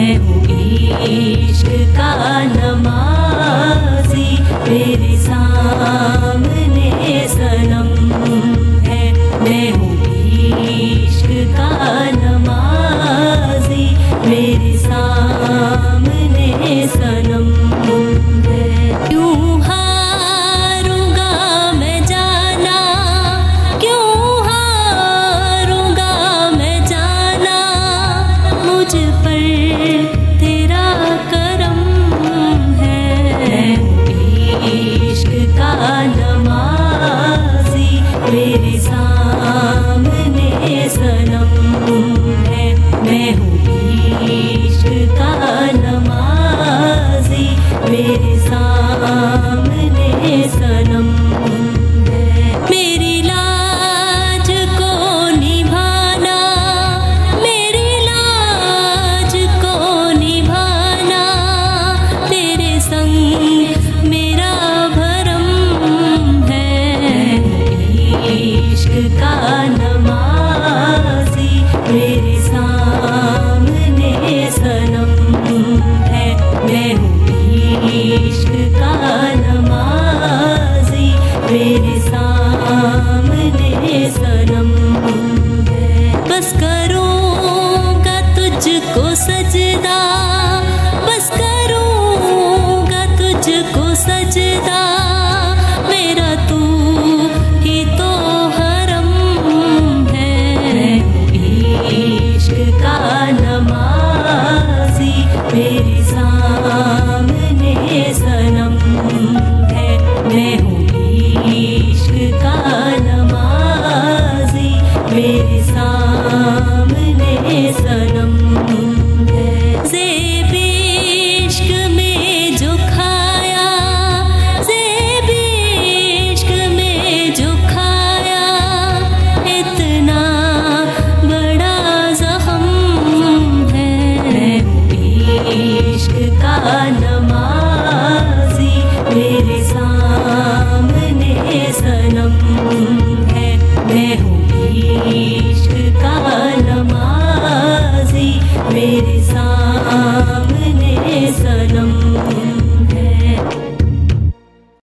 मैं हूँ इश्क का नमाज़ी, मेरे सामने सनम है। मैं हूँ इश्क का नमाज़ी, मेरे सामने सनम है। क्यों हारूंगा मैं जाना, क्यों हारूंगा मैं जाना, मुझ पर तेरा करम है। मैं इश्क का नमाज़ी, मेरे सामने सनम है। मैं हूँ इश्क का नमाज़ी, मेरे सामने सनम है। मेरी लाज को निभाना, मेरी लाज को निभाना, तेरे संग मेरा भरम है। इश्क का नमाज़ी, मेरे सामने सनम है। मैं हूँ इश्क का नमाज़ी, मेरे सामने सनम है। बस करूँगा तुझको सजदा, बस करूँगा तुझको सजदा,